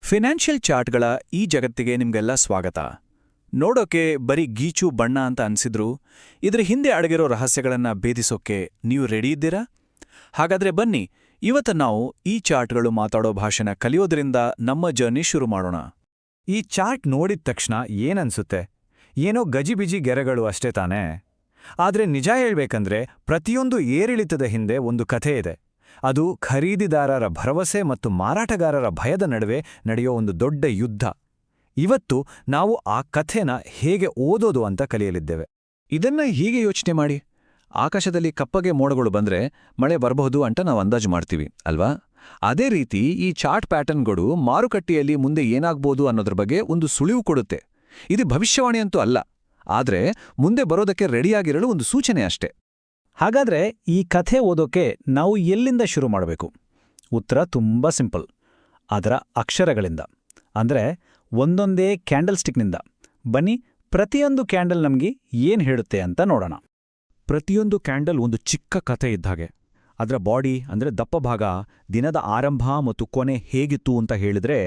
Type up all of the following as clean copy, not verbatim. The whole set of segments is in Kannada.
ಫಿನಾನ್ಷಿಯಲ್ ಚಾರ್ಟ್ಗಳ ಈ ಜಗತ್ತಿಗೆ ನಿಮ್ಗೆಲ್ಲ ಸ್ವಾಗತ. ನೋಡೋಕೆ ಬರೀ ಗೀಚು ಬಣ್ಣ ಅಂತ ಅನ್ಸಿದ್ರು ಇದ್ರ ಹಿಂದೆ ಅಡಗಿರೋ ರಹಸ್ಯಗಳನ್ನ ಭೇದಿಸೋಕೆ ನೀವು ರೆಡಿ ಇದ್ದೀರಾ? ಹಾಗಾದ್ರೆ ಬನ್ನಿ, ಇವತ್ತು ನಾವು ಈ ಚಾರ್ಟ್ಗಳು ಮಾತಾಡೋ ಭಾಷೆನ ಕಲಿಯೋದ್ರಿಂದ ನಮ್ಮ ಜರ್ನಿ ಶುರು ಮಾಡೋಣ. ಈ ಚಾರ್ಟ್ ನೋಡಿದ ತಕ್ಷಣ ಏನನ್ಸುತ್ತೆ? ಏನೋ ಗಜಿಬಿಜಿ ಗೆರೆಗಳು ಅಷ್ಟೇ ತಾನೇ? ಆದ್ರೆ ನಿಜ ಹೇಳ್ಬೇಕಂದ್ರೆ ಪ್ರತಿಯೊಂದು ಏರಿಳಿತದ ಹಿಂದೆ ಒಂದು ಕಥೆ ಇದೆ. ಅದು ಖರೀದಿದಾರರ ಭರವಸೆ ಮತ್ತು ಮಾರಾಟಗಾರರ ಭಯದ ನಡುವೆ ನಡೆಯೋ ಒಂದು ದೊಡ್ಡ ಯುದ್ಧ. ಇವತ್ತು ನಾವು ಆ ಕಥೆನ ಹೇಗೆ ಓದೋದು ಅಂತ ಕಲಿಯಲಿದ್ದೇವೆ. ಇದನ್ನ ಹೀಗೆ ಯೋಚನೆ ಮಾಡಿ, ಆಕಾಶದಲ್ಲಿ ಕಪ್ಪಗೆ ಮೋಡಗಳು ಬಂದ್ರೆ ಮಳೆ ಬರಬಹುದು ಅಂತ ನಾವು ಅಂದಾಜು ಮಾಡ್ತೀವಿ ಅಲ್ವಾ? ಅದೇ ರೀತಿ ಈ ಚಾರ್ಟ್ ಪ್ಯಾಟರ್ನ್ಗಳು ಮಾರುಕಟ್ಟೆಯಲ್ಲಿ ಮುಂದೆ ಏನಾಗ್ಬೋದು ಅನ್ನೋದ್ರ ಬಗ್ಗೆ ಒಂದು ಸುಳಿವು ಕೊಡುತ್ತೆ. ಇದು ಭವಿಷ್ಯವಾಣಿ ಅಂತೂ ಅಲ್ಲ, ಆದ್ರೆ ಮುಂದೆ ಬರೋದಕ್ಕೆ ರೆಡಿಯಾಗಿರಲು ಒಂದು ಸೂಚನೆ ಅಷ್ಟೇ. ಹಾಗಾದ್ರೆ ಈ ಕಥೆ ಓದೋಕೆ ನಾವು ಎಲ್ಲಿಂದ ಶುರು ಮಾಡಬೇಕು? ಉತ್ತರ ತುಂಬಾ ಸಿಂಪಲ್. ಅದರ ಅಕ್ಷರಗಳಿಂದ, ಅಂದ್ರೆ ಒಂದೊಂದೇ ಕ್ಯಾಂಡಲ್ ಸ್ಟಿಕ್ನಿಂದ. ಬನ್ನಿ, ಪ್ರತಿಯೊಂದು ಕ್ಯಾಂಡಲ್ ನಮ್ಗೆ ಏನ್ ಹೇಳುತ್ತೆ ಅಂತ ನೋಡೋಣ. ಪ್ರತಿಯೊಂದು ಕ್ಯಾಂಡಲ್ ಒಂದು ಚಿಕ್ಕ ಕಥೆ ಇದ್ದಾಗೆ. ಅದರ ಬಾಡಿ ಅಂದ್ರೆ ದಪ್ಪ ಭಾಗ ದಿನದ ಆರಂಭ ಮತ್ತು ಕೊನೆ ಹೇಗಿತ್ತು ಅಂತ ಹೇಳಿದ್ರೆ,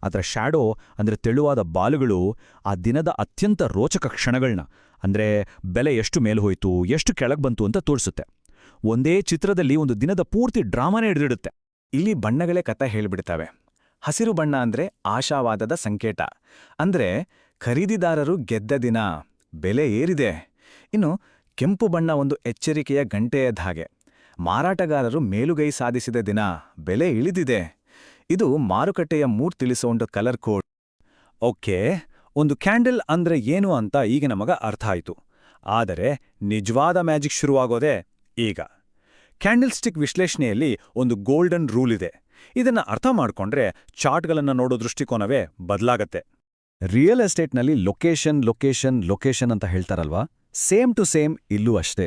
ಅದರ ಶ್ಯಾಡೋ ಅಂದ್ರೆ ತೆಳುವಾದ ಬಾಲುಗಳು ಆ ದಿನದ ಅತ್ಯಂತ ರೋಚಕ ಕ್ಷಣಗಳನ್ನ, ಅಂದ್ರೆ ಬೆಲೆ ಎಷ್ಟು ಮೇಲು ಹೋಯ್ತು, ಎಷ್ಟು ಕೆಳಗೆ ಬಂತು ಅಂತ ತೋರಿಸುತ್ತೆ. ಒಂದೇ ಚಿತ್ರದಲ್ಲಿ ಒಂದು ದಿನದ ಪೂರ್ತಿ ಡ್ರಾಮಾನೇ ಹಿಡಿದಿಡುತ್ತೆ. ಇಲ್ಲಿ ಬಣ್ಣಗಳೇ ಕಥೆ ಹೇಳ್ಬಿಡ್ತವೆ. ಹಸಿರು ಬಣ್ಣ ಅಂದ್ರೆ ಆಶಾವಾದದ ಸಂಕೇತ, ಅಂದ್ರೆ ಖರೀದಿದಾರರು ಗೆದ್ದ ದಿನ, ಬೆಲೆ ಏರಿದೆ. ಇನ್ನು ಕೆಂಪು ಬಣ್ಣ ಒಂದು ಎಚ್ಚರಿಕೆಯ ಗಂಟೆಯದ ಹಾಗೆ, ಮಾರಾಟಗಾರರು ಮೇಲುಗೈ ಸಾಧಿಸಿದ ದಿನ, ಬೆಲೆ ಇಳಿದಿದೆ. ಇದು ಮಾರುಕಟ್ಟೆಯ ಮೂಡ್ ತಿಳಿಸೋ ಒಂದು ಕಲರ್ ಕೋಡ್. ಓಕೆ, ಒಂದು ಕ್ಯಾಂಡಲ್ ಅಂದ್ರೆ ಏನು ಅಂತ ಈಗ ನಮಗ ಅರ್ಥ ಆಯ್ತು. ಆದರೆ ನಿಜವಾದ ಮ್ಯಾಜಿಕ್ ಶುರುವಾಗೋದೇ ಈಗ. ಕ್ಯಾಂಡಲ್ ಸ್ಟಿಕ್ ವಿಶ್ಲೇಷಣೆಯಲ್ಲಿ ಒಂದು ಗೋಲ್ಡನ್ ರೂಲ್ ಇದೆ. ಇದನ್ನ ಅರ್ಥ ಮಾಡ್ಕೊಂಡ್ರೆ ಚಾರ್ಟ್ಗಳನ್ನ ನೋಡೋ ದೃಷ್ಟಿಕೋನವೇ ಬದಲಾಗತ್ತೆ. ರಿಯಲ್ ಎಸ್ಟೇಟ್ನಲ್ಲಿ ಲೊಕೇಶನ್ ಲೊಕೇಶನ್ ಲೊಕೇಶನ್ ಅಂತ ಹೇಳ್ತಾರಲ್ವಾ? ಸೇಮ್ ಟು ಸೇಮ್ ಇಲ್ಲೂ ಅಷ್ಟೇ.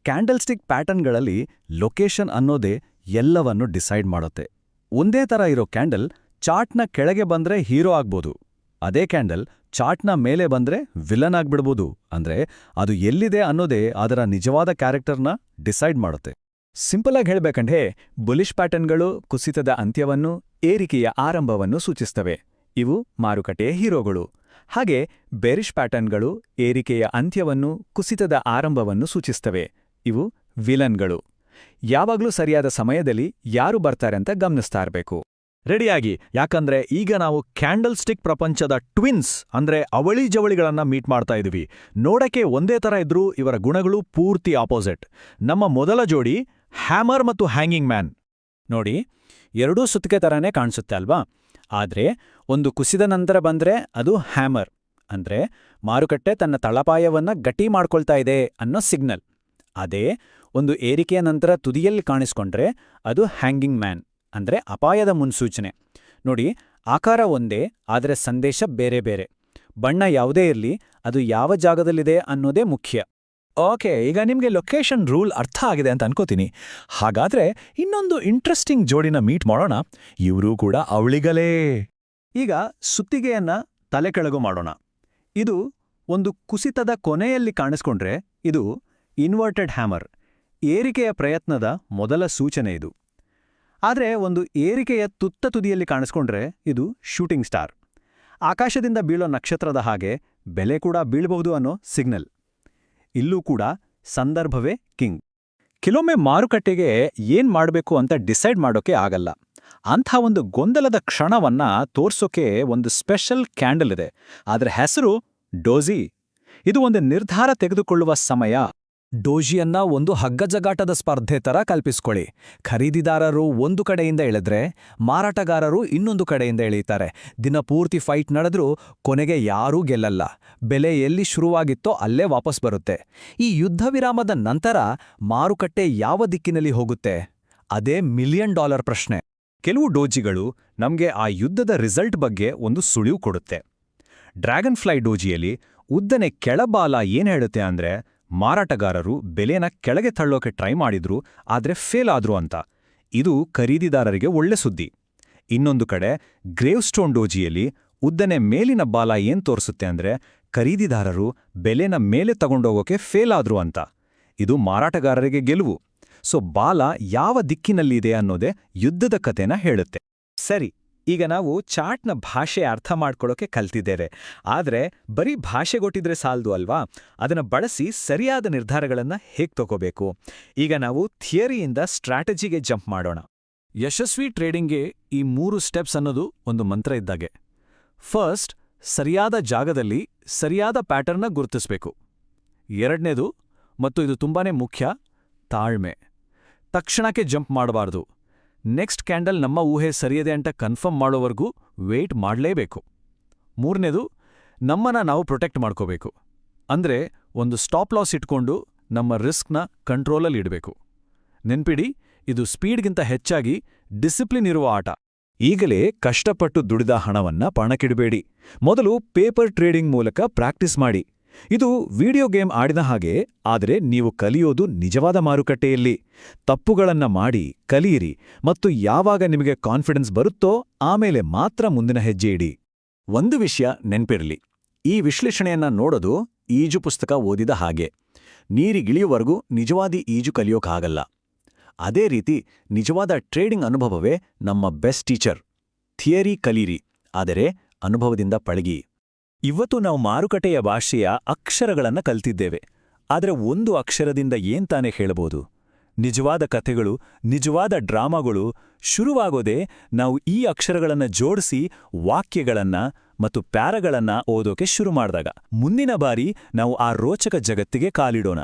ಕ್ಯಾಂಡಲ್ ಸ್ಟಿಕ್ ಪ್ಯಾಟರ್ನ್ಗಳಲ್ಲಿ ಲೊಕೇಶನ್ ಅನ್ನೋದೇ ಎಲ್ಲವನ್ನು ಡಿಸೈಡ್ ಮಾಡುತ್ತೆ. ಒಂದೇ ಥರ ಇರೋ ಕ್ಯಾಂಡಲ್ ಚಾರ್ಟ್ನ ಕೆಳಗೆ ಬಂದ್ರೆ ಹೀರೋ ಆಗ್ಬೋದು. ಅದೇ ಕ್ಯಾಂಡಲ್ ಚಾರ್ಟ್ನ ಮೇಲೆ ಬಂದ್ರೆ ವಿಲನ್ ಆಗ್ಬಿಡ್ಬೋದು. ಅಂದ್ರೆ ಅದು ಎಲ್ಲಿದೆ ಅನ್ನೋದೇ ಅದರ ನಿಜವಾದ ಕ್ಯಾರೆಕ್ಟರ್ನ ಡಿಸೈಡ್ ಮಾಡುತ್ತೆ. ಸಿಂಪಲ್ ಆಗಿ ಹೇಳ್ಬೇಕಂದ್ರೆ ಬುಲಿಶ್ ಪ್ಯಾಟರ್ನ್ಗಳು ಕುಸಿತದ ಅಂತ್ಯವನ್ನು, ಏರಿಕೆಯ ಆರಂಭವನ್ನು ಸೂಚಿಸ್ತವೆ. ಇವು ಮಾರುಕಟ್ಟೆಯ ಹೀರೋಗಳು. ಹಾಗೆ ಬೇರಿಶ್ ಪ್ಯಾಟರ್ನ್ಗಳು ಏರಿಕೆಯ ಅಂತ್ಯವನ್ನು, ಕುಸಿತದ ಆರಂಭವನ್ನು ಸೂಚಿಸ್ತವೆ. ಇವು ವಿಲನ್ಗಳು. ಯಾವಾಗ್ಲೂ ಸರಿಯಾದ ಸಮಯದಲ್ಲಿ ಯಾರು ಬರ್ತಾರೆ ಅಂತ ಗಮನಿಸ್ತಾ ಇರಬೇಕು. ರೆಡಿಯಾಗಿ, ಯಾಕಂದ್ರೆ ಈಗ ನಾವು ಕ್ಯಾಂಡಲ್ ಸ್ಟಿಕ್ ಪ್ರಪಂಚದ ಟ್ವಿನ್ಸ್ ಅಂದ್ರೆ ಅವಳಿ ಜವಳಿಗಳನ್ನ ಮೀಟ್ ಮಾಡ್ತಾ ಇದೀವಿ. ನೋಡಕ್ಕೆ ಒಂದೇ ತರ ಇದ್ರೂ ಇವರ ಗುಣಗಳು ಪೂರ್ತಿ ಆಪೋಸಿಟ್. ನಮ್ಮ ಮೊದಲ ಜೋಡಿ ಹ್ಯಾಮರ್ ಮತ್ತು ಹ್ಯಾಂಗಿಂಗ್ ಮ್ಯಾನ್. ನೋಡಿ, ಎರಡೂ ಸುತ್ತಿಗೆ ತರಾನೇ ಕಾಣಿಸುತ್ತೆ ಅಲ್ವಾ? ಆದ್ರೆ ಒಂದು ಕುಸಿದ ನಂತರ ಬಂದ್ರೆ ಅದು ಹ್ಯಾಮರ್, ಅಂದ್ರೆ ಮಾರುಕಟ್ಟೆ ತನ್ನ ತಳಪಾಯವನ್ನ ಗಟ್ಟಿ ಮಾಡ್ಕೊಳ್ತಾ ಇದೆ ಅನ್ನೋ ಸಿಗ್ನಲ್. ಅದೇ ಒಂದು ಏರಿಕೆಯ ನಂತರ ತುದಿಯಲ್ಲಿ ಕಾಣಿಸ್ಕೊಂಡ್ರೆ ಅದು ಹ್ಯಾಂಗಿಂಗ್ ಮ್ಯಾನ್, ಅಂದ್ರೆ ಅಪಾಯದ ಮುನ್ಸೂಚನೆ. ನೋಡಿ, ಆಕಾರ ಒಂದೇ, ಆದರೆ ಸಂದೇಶ ಬೇರೆ ಬೇರೆ. ಬಣ್ಣ ಯಾವುದೇ ಇರಲಿ, ಅದು ಯಾವ ಜಾಗದಲ್ಲಿದೆ ಅನ್ನೋದೇ ಮುಖ್ಯ. ಓಕೆ, ಈಗ ನಿಮ್ಗೆ ಲೊಕೇಶನ್ ರೂಲ್ ಅರ್ಥ ಆಗಿದೆ ಅಂತ ಅನ್ಕೋತೀನಿ. ಹಾಗಾದ್ರೆ ಇನ್ನೊಂದು ಇಂಟ್ರೆಸ್ಟಿಂಗ್ ಜೋಡಿನ ಮೀಟ್ ಮಾಡೋಣ. ಇವ್ರೂ ಕೂಡ ಅವಳಿಗಳೇ. ಈಗ ಸುತ್ತಿಗೆಯನ್ನ ತಲೆ ಕೆಳಗು ಮಾಡೋಣ. ಇದು ಒಂದು ಕುಸಿತದ ಕೊನೆಯಲ್ಲಿ ಕಾಣಿಸ್ಕೊಂಡ್ರೆ ಇದು ಇನ್ವರ್ಟೆಡ್ ಹ್ಯಾಮರ್, ಏರಿಕೆಯ ಪ್ರಯತ್ನದ ಮೊದಲ ಸೂಚನೆ ಇದು. ಆದರೆ ಒಂದು ಏರಿಕೆಯ ತುತ್ತ ತುದಿಯಲ್ಲಿ ಕಾಣಿಸ್ಕೊಂಡ್ರೆ ಇದು ಶೂಟಿಂಗ್ ಸ್ಟಾರ್, ಆಕಾಶದಿಂದ ಬೀಳೋ ನಕ್ಷತ್ರದ ಹಾಗೆ ಬೆಲೆ ಕೂಡ ಬೀಳಬಹುದು ಅನ್ನೋ ಸಿಗ್ನಲ್. ಇಲ್ಲೂ ಕೂಡ ಸಂದರ್ಭವೇ ಕಿಂಗ್. ಕೆಲವೊಮ್ಮೆ ಮಾರುಕಟ್ಟೆಗೆ ಏನ್ ಮಾಡಬೇಕು ಅಂತ ಡಿಸೈಡ್ ಮಾಡೋಕೆ ಆಗಲ್ಲ. ಅಂಥ ಒಂದು ಗೊಂದಲದ ಕ್ಷಣವನ್ನ ತೋರ್ಸೋಕೆ ಒಂದು ಸ್ಪೆಷಲ್ ಕ್ಯಾಂಡಲ್ ಇದೆ. ಅದರ ಹೆಸರು ಡೋಜಿ. ಇದು ಒಂದು ನಿರ್ಧಾರ ತೆಗೆದುಕೊಳ್ಳುವ ಸಮಯ. ಡೋಜಿಯನ್ನ ಒಂದು ಹಗ್ಗಜಗಾಟದ ಸ್ಪರ್ಧೆ ತರ ಕಲ್ಪಿಸ್ಕೊಳ್ಳಿ. ಖರೀದಿದಾರರು ಒಂದು ಕಡೆಯಿಂದ ಎಳೆದ್ರೆ ಮಾರಾಟಗಾರರು ಇನ್ನೊಂದು ಕಡೆಯಿಂದ ಎಳೀತಾರೆ. ದಿನಪೂರ್ತಿ ಫೈಟ್ ನಡೆದ್ರೂ ಕೊನೆಗೆ ಯಾರೂ ಗೆಲ್ಲಲ್ಲ. ಬೆಲೆ ಎಲ್ಲಿ ಶುರುವಾಗಿತ್ತೋ ಅಲ್ಲೇ ವಾಪಸ್ ಬರುತ್ತೆ. ಈ ಯುದ್ಧ ವಿರಾಮದ ನಂತರ ಮಾರುಕಟ್ಟೆ ಯಾವ ದಿಕ್ಕಿನಲ್ಲಿ ಹೋಗುತ್ತೆ? ಅದೇ $1 ಮಿಲಿಯನ್ ಪ್ರಶ್ನೆ. ಕೆಲವು ಡೋಜಿಗಳು ನಮ್ಗೆ ಆ ಯುದ್ಧದ ರಿಸಲ್ಟ್ ಬಗ್ಗೆ ಒಂದು ಸುಳಿವು ಕೊಡುತ್ತೆ. ಡ್ರ್ಯಾಗನ್ ಫ್ಲೈ ಡೋಜಿಯಲ್ಲಿ ಉದ್ದನೆ ಕೆಳಬಾಲ ಏನ್ ಹೇಳುತ್ತೆ ಅಂದ್ರೆ, ಮಾರಾಟಗಾರರು ಬೆಲೆನ ಕೆಳಗೆ ತಳ್ಳೋಕೆ ಟ್ರೈ ಮಾಡಿದ್ರು, ಆದ್ರೆ ಫೇಲ್ ಆದ್ರು ಅಂತ. ಇದು ಖರೀದಿದಾರರಿಗೆ ಒಳ್ಳೆ ಸುದ್ದಿ. ಇನ್ನೊಂದು ಕಡೆ ಗ್ರೇವ್ ಸ್ಟೋನ್ ಡೋಜಿಯಲ್ಲಿ ಉದ್ದನೆ ಮೇಲಿನ ಬಾಲ ಏನ್ ತೋರಿಸುತ್ತೆ ಅಂದ್ರೆ, ಖರೀದಿದಾರರು ಬೆಲೆನ ಮೇಲೆ ತಗೊಂಡೋಗೋಕೆ ಫೇಲ್ ಆದ್ರು ಅಂತ. ಇದು ಮಾರಾಟಗಾರರಿಗೆ ಗೆಲುವು. ಸೊ ಬಾಲ ಯಾವ ದಿಕ್ಕಿನಲ್ಲಿದೆ ಅನ್ನೋದೇ ಯುದ್ಧದ ಕಥೆನ ಹೇಳುತ್ತೆ. ಸರಿ, ಈಗ ನಾವು ಚಾರ್ಟ್ನ ಭಾಷೆ ಅರ್ಥ ಮಾಡ್ಕೊಳ್ಳೋಕೆ ಕಲ್ತಿದ್ದೇವೆ. ಆದರೆ ಬರೀ ಭಾಷೆ ಗೊತ್ತಿದ್ರೆ ಸಾಲದು ಅಲ್ವಾ? ಅದನ್ನು ಬಳಸಿ ಸರಿಯಾದ ನಿರ್ಧಾರಗಳನ್ನು ಹೇಗೆ ತಗೋಬೇಕು? ಈಗ ನಾವು ಥಿಯರಿಯಿಂದ ಸ್ಟ್ರಾಟಜಿಗೆ ಜಂಪ್ ಮಾಡೋಣ. ಯಶಸ್ವಿ ಟ್ರೇಡಿಂಗ್ಗೆ ಈ 3 ಸ್ಟೆಪ್ಸ್ ಅನ್ನೋದು ಒಂದು ಮಂತ್ರ ಇದ್ದಾಗೆ. ಫಸ್ಟ್, ಸರಿಯಾದ ಜಾಗದಲ್ಲಿ ಸರಿಯಾದ ಪ್ಯಾಟರ್ನ್ನ ಗುರುತಿಸಬೇಕು. ಎರಡನೇದು, ಮತ್ತು ಇದು ತುಂಬಾನೇ ಮುಖ್ಯ, ತಾಳ್ಮೆ. ತಕ್ಷಣಕ್ಕೆ ಜಂಪ್ ಮಾಡಬಾರ್ದು. ನೆಕ್ಸ್ಟ್ ಕ್ಯಾಂಡಲ್ ನಮ್ಮ ಊಹೆ ಸರಿಯದೆ ಅಂತ ಕನ್ಫರ್ಮ್ ಮಾಡೋವರೆಗೂ ವೇಟ್ ಮಾಡಲೇಬೇಕು. ಮೂರನೇದು, ನಮ್ಮನ್ನ ನಾವು ಪ್ರೊಟೆಕ್ಟ್ ಮಾಡ್ಕೋಬೇಕು. ಅಂದ್ರೆ ಒಂದು ಸ್ಟಾಪ್ ಲಾಸ್ ಇಟ್ಕೊಂಡು ನಮ್ಮ ರಿಸ್ಕ್ನ ಕಂಟ್ರೋಲಲ್ಲಿ ಇಡಬೇಕು. ನೆನ್ಪಿಡಿ, ಇದು ಸ್ಪೀಡ್ಗಿಂತ ಹೆಚ್ಚಾಗಿ ಡಿಸಿಪ್ಲಿನ್ ಇರುವ ಆಟ. ಈಗಲೇ ಕಷ್ಟಪಟ್ಟು ದುಡಿದ ಹಣವನ್ನ ಪಣಕ್ಕಿಡಬೇಡಿ. ಮೊದಲು ಪೇಪರ್ ಟ್ರೇಡಿಂಗ್ ಮೂಲಕ ಪ್ರಾಕ್ಟೀಸ್ ಮಾಡಿ. ಇದು ವಿಡಿಯೋ ಗೇಮ್ ಆಡಿದ ಹಾಗೆ, ಆದರೆ ನೀವು ಕಲಿಯೋದು ನಿಜವಾದ ಮಾರುಕಟ್ಟೆಯಲ್ಲಿ. ತಪ್ಪುಗಳನ್ನ ಮಾಡಿ ಕಲಿಯಿರಿ ಮತ್ತು ಯಾವಾಗ ನಿಮಗೆ ಕಾನ್ಫಿಡೆನ್ಸ್ ಬರುತ್ತೋ ಆಮೇಲೆ ಮಾತ್ರ ಮುಂದಿನ ಹೆಜ್ಜೆ ಇಡಿ. ಒಂದು ವಿಷಯ ನೆನ್ಪಿರಲಿ, ಈ ವಿಶ್ಲೇಷಣೆಯನ್ನ ನೋಡೋದು ಈಜು ಪುಸ್ತಕ ಓದಿದ ಹಾಗೆ. ನೀರಿಗಿಳಿಯುವವರೆಗೂ ನಿಜವಾದ ಈಜು ಕಲಿಯೋಕ್ಕಾಗಲ್ಲ. ಅದೇ ರೀತಿ ನಿಜವಾದ ಟ್ರೇಡಿಂಗ್ ಅನುಭವವೇ ನಮ್ಮ ಬೆಸ್ಟ್ ಟೀಚರ್. ಥಿಯರಿ ಕಲೀರಿ, ಆದರೆ ಅನುಭವದಿಂದ ಪಳಗಿ. ಇವತ್ತು ನಾವು ಮಾರುಕಟ್ಟೆಯ ಭಾಷೆಯ ಅಕ್ಷರಗಳನ್ನು ಕಲ್ತಿದ್ದೇವೆ. ಆದರೆ ಒಂದು ಅಕ್ಷರದಿಂದ ಏನ್ತಾನೆ ಹೇಳಬಹುದು? ನಿಜವಾದ ಕಥೆಗಳು, ನಿಜವಾದ ಡ್ರಾಮಾಗಳು ಶುರುವಾಗೋದೇ ನಾವು ಈ ಅಕ್ಷರಗಳನ್ನು ಜೋಡಿಸಿ ವಾಕ್ಯಗಳನ್ನ ಮತ್ತು ಪ್ಯಾರಗಳನ್ನ ಓದೋಕೆ ಶುರು ಮಾಡಿದಾಗ. ಮುಂದಿನ ಬಾರಿ ನಾವು ಆ ರೋಚಕ ಜಗತ್ತಿಗೆ ಕಾಲಿಡೋಣ.